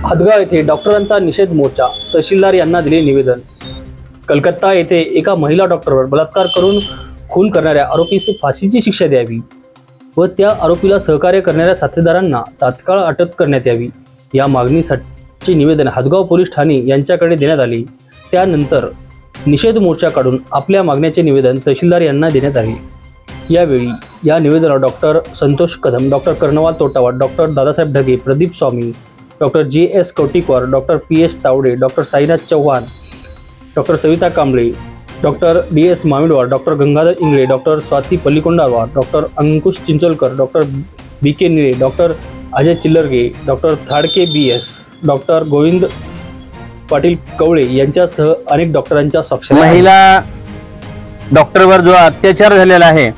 हदगाव येथे डॉक्टरांचा निषेध मोर्चा, तहसीलदार यांना दिले निवेदन। कलकत्ता येथे एका महिला डॉक्टरवर बलात्कार करून खून करणाऱ्या आरोपीस फाशीची शिक्षा द्यावी व त्या आरोपीला सहकार्य करणाऱ्या साथीदारांना तात्काळ अटक करण्यात यावी या मागणीसाठी निवेदन हदगाव पोलीस ठाणे यांच्याकडे देण्यात आले। त्यानंतर निषेध मोर्चा काढून आपल्या मागण्याचे निवेदन तहसीलदार यांना देण्यात आले। यावेळी या निवेदनावर doctor Santosh Kadam, doctor Karnawal Totawad, doctor Dadasaheb Dhage, Pradeep Swami, doctor JS Kautikwar, doctor PS Tawde, doctor Sainath Chavan, doctor Savita Kamble, doctor DS Mamidwar, doctor Gangadhar Ingle, doctor Swati Pallikondawar, doctor Ankush Chincholkar, doctor BK Nile, doctor Ajay Chillarge, doctor Thadke BS, doctor Govind Patil Kawale यांच्यासह अनेक डॉक्टरांच्या स्वाक्षरी। महिला डॉक्टरवर जो अत्याचार झालेला आहे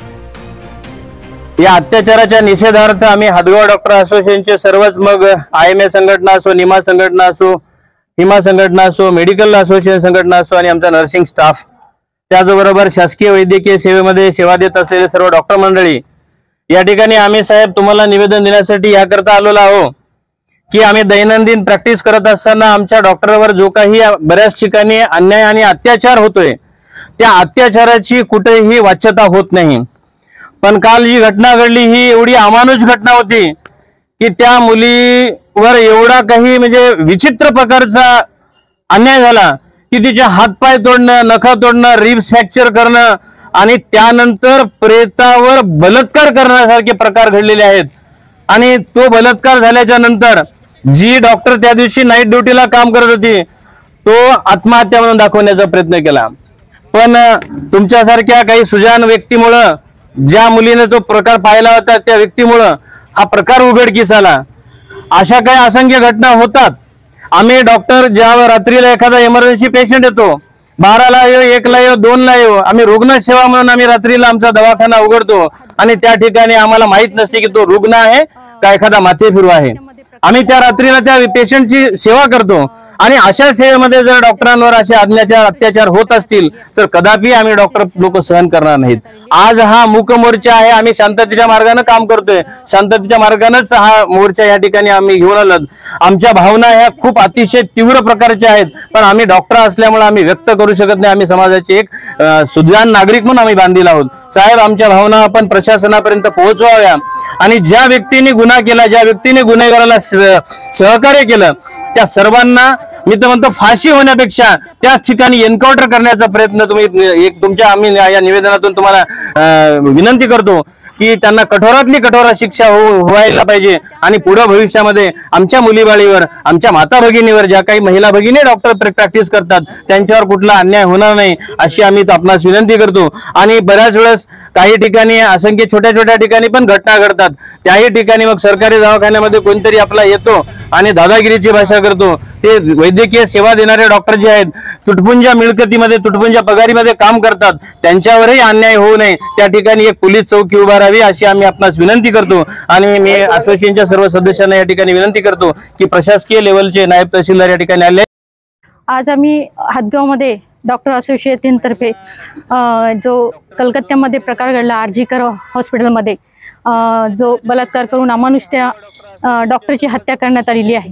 या अत्याचाराच्या निषेधार्थ आम्ही हदगाव डॉक्टर असोसिएशनचे सर्वच, मग IMA संघटना असो, निमा संघटना असो, हिमा संघटना असो, मेडिकल असोसिएशन संघटना असो आणि आमचा नर्सिंग स्टाफ, त्याचबरोबर शासकीय वैद्यकीय सेवेमध्ये सेवा देत असलेले सर्व डॉक्टर मंडळी, या ठिकाणी आम्ही साहेब तुम्हाला निवेदन देण्यासाठी याकरता आलेलो आहोत की आम्ही दैनंदिन प्रॅक्टिस करत असताना आमच्या डॉक्टरवर जो काही बऱ्याच ठिकाणी अन्याय आणि अत्याचार होतोय त्या अत्याचाराची कुठेही वाच्यता होत नाही। पण काल जी घटना घडली ही एवढी अमानुष घटना होती की त्या मुलीवर एवढा काही म्हणजे विचित्र प्रकारचा अन्याय झाला की तिचे हातपाय तोडणं, नख तोडणं, रिब्स फ्रॅक्चर करणं आणि त्यानंतर प्रेतावर बलात्कार करण्यासारखे प्रकार घडलेले आहेत। आणि तो बलात्कार झाल्याच्या नंतर जी डॉक्टर त्या दिवशी नाईट ड्युटीला काम करत होती तो आत्महत्या म्हणून दाखवण्याचा प्रयत्न केला। पण तुमच्यासारख्या काही सुजाण व्यक्तीमुळं, ज्या मुलीने तो प्रकार पाहिला होता त्या व्यक्तीमुळं हा प्रकार उघडकीस आला। अशा काही असंख्य घटना होतात। आम्ही डॉक्टर ज्या रात्रीला एखादा इमर्जन्सी पेशंट येतो, 12ला येऊ, 1ला येऊ, 2ला येऊ, आम्ही रुग्ण सेवा म्हणून आम्ही रात्रीला आमचा दवाखाना उघडतो आणि त्या ठिकाणी आम्हाला माहित नसते की तो रुग्ण आहे का एखादा माथेफिरू आहे। आम्ही त्या रात्रीला त्या पेशंटची सेवा करतो आणि अशा सेवेमध्ये जर डॉक्टरांवर असे अत्याचार होत असतील तर कदापि आम्ही डॉक्टर लोक सहन करणार नाहीत। आज हा मूक मोर्चा आहे, आम्ही शांततेच्या मार्गाने काम करतोय, शांततेच्या मार्गानेच हा मोर्चा या ठिकाणी आम्ही घेऊन आलो। आमच्या भावना ह्या खूप अतिशय तीव्र प्रकारच्या आहेत, पण आम्ही डॉक्टर असल्यामुळे आम्ही व्यक्त करू शकत नाही। आम्ही समाजाचे एक सुजाण नागरिक म्हणून आम्ही बांधील आहोत। साहेब, आमच्या भावना आपण प्रशासनापर्यंत पोहोचवाव्या आणि ज्या व्यक्तीने गुन्हा केला, ज्या व्यक्तीने गुन्हेगाराला सहकार्य केलं त्या सर्वांना मी तर म्हणतो फाशी होण्यापेक्षा त्याच ठिकाणी एन्काउंटर करण्याचा प्रयत्न तुम्ही तुमच्या आम्ही या निवेदनातून तुम्हाला विनंती करतो की त्यांना कठोरातली कठोर शिक्षा व्हायला पाहिजे आणि पुढे भविष्यामध्ये आमच्या मुलीबाळीवर, आमच्या माता भगिनीवर, ज्या काही महिला भगिनी डॉक्टर प्रॅक्टिस करतात त्यांच्यावर कुठला अन्याय होणार नाही अशी आम्ही आपणास विनंती करतो। आणि बऱ्याच वेळेस काही ठिकाणी असंख्य छोट्या छोट्या ठिकाणी पण घटना घडतात, त्याही ठिकाणी मग सरकारी दवाखान्यामध्ये कोणतरी आपला येतो आणि दादागिरीची भाषा करतो। ते वैद्यकीय सेवा देणारे डॉक्टर जे आहेत तुटपुंजा मिळकतीमध्ये, तुटपुंजा पगारीमध्ये काम करतात, त्यांच्यावरही अन्याय होऊ नये त्या ठिकाणी एक पोलीस चौकी उभा राहावी अशी आम्ही आपणास विनंती करतो। आणि मी असोसिएशनच्या सर्व सदस्यांना या ठिकाणी विनंती करतो की प्रशासकीय लेवलचे नायब तहसीलदार या ठिकाणी आले। आज आम्ही हदगावमध्ये डॉक्टर असोसिएशन तर्फे जो कलकत्त्यामध्ये प्रकार घडला RG कर हॉस्पिटलमध्ये, जो बलात्कार करून अमानुष त्या डॉक्टरची हत्या करण्यात आलेली आहे,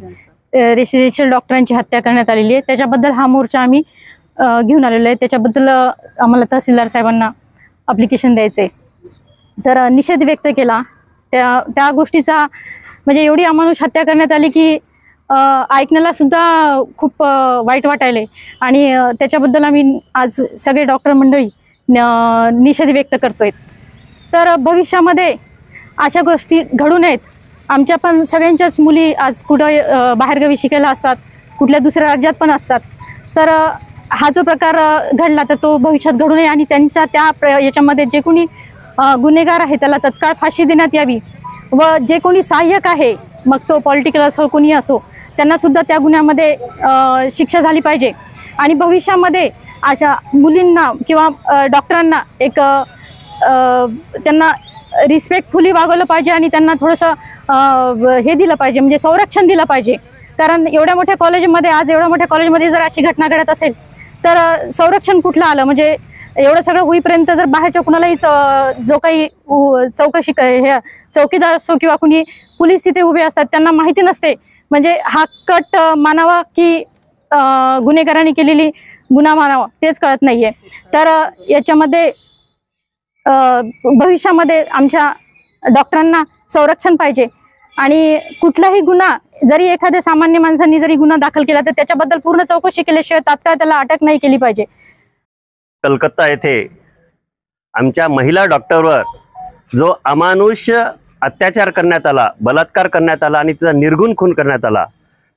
रेसिडेन्शियल डॉक्टरांची हत्या करण्यात आलेली आहे, त्याच्याबद्दल हा मोर्चा आम्ही घेऊन आलेलो आहे। त्याच्याबद्दल आम्हाला तहसीलदार साहेबांना ॲप्लिकेशन द्यायचे, तर निषेध व्यक्त केला त्या गोष्टीचा। म्हणजे एवढी अमानुष हत्या करण्यात आली की ऐकण्याला सुद्धा खूप वाईट वाटायले आणि त्याच्याबद्दल आम्ही आज सगळे डॉक्टर मंडळी निषेध व्यक्त करतोय। तर भविष्यामध्ये अशा गोष्टी घडू नयेत। आमच्या पण सगळ्यांच्याच मुली आज कुठं बाहेरगावी शिकायला असतात, कुठल्या दुसऱ्या राज्यात पण असतात, तर हा जो प्रकार घडला तर तो भविष्यात घडू नये आणि त्यांच्या त्या याच्यामध्ये जे कोणी गुन्हेगार आहे त्याला तत्काळ फाशी देण्यात यावी व जे कोणी सहाय्यक आहे, मग तो पॉलिटिकल असो कोणी असो, त्यांना सुद्धा त्या गुन्ह्यामध्ये शिक्षा झाली पाहिजे। आणि भविष्यामध्ये अशा मुलींना किंवा डॉक्टरांना एक त्यांना रिस्पेक्टफुली वागवलं पाहिजे आणि त्यांना थोडंसं हे दिलं पाहिजे, म्हणजे संरक्षण दिलं पाहिजे। कारण एवढ्या मोठ्या कॉलेजमध्ये, आज एवढ्या मोठ्या कॉलेजमध्ये जर अशी घटना घडत असेल तर संरक्षण कुठलं आलं, म्हणजे एवढं सगळं होईपर्यंत जर बाहेरच्या कुणालाही जो काही चौकशी हे चौकीदार असो किंवा कुणी पोलीस तिथे उभे असतात त्यांना माहिती नसते, म्हणजे हा कट मानावा की गुन्हेगारांनी केलेली गुन्हा मानावा तेच कळत नाहीये. तर याच्यामध्ये भविष्यामध्ये आमच्या डॉक्टरांना संरक्षण पाहिजे आणि कुठलाही गुन्हा जरी एखाद्या सामान्य माणसांनी जरी गुन्हा दाखल केला तर त्याच्याबद्दल पूर्ण चौकशी केल्याशिवाय तात्काळ त्याला अटक नाही केली पाहिजे. कलकत्ता येथे आमच्या महिला डॉक्टरवर जो अमानुष अत्याचार करण्यात आला, बलात्कार करण्यात आला आणि तिचा निर्घृण खून करण्यात आला,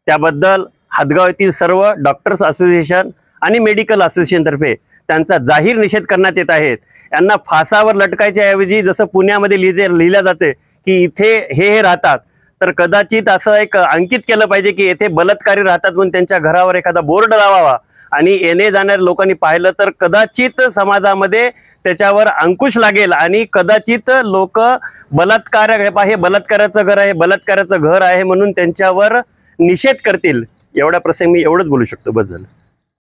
त्याबद्दल हदगाव येथील सर्व डॉक्टर्स असोसिएशन आणि मेडिकल असोसिएशनतर्फे त्यांचा जाहीर निषेध करण्यात येत आहे. यांना फासावर लटकायच्या ऐवजी जसं पुण्यामध्ये लिहिल्या जाते की इथे हे राहतात, तर कदाचित असं एक अंकित केलं पाहिजे की येथे बलात्कारी राहतात म्हणून त्यांच्या घरावर एखादा बोर्ड लावावा आणि येणे जाणाऱ्या लोकांनी पाहिलं तर कदाचित समाजामध्ये त्याच्यावर अंकुश लागेल आणि कदाचित लोक बलात्कार हे बलात्काराचं घर आहे, बलात्काराचं घर आहे म्हणून त्यांच्यावर निषेध करतील. एवढ्या प्रसंगी मी एवढंच बोलू शकतो. बस झालं.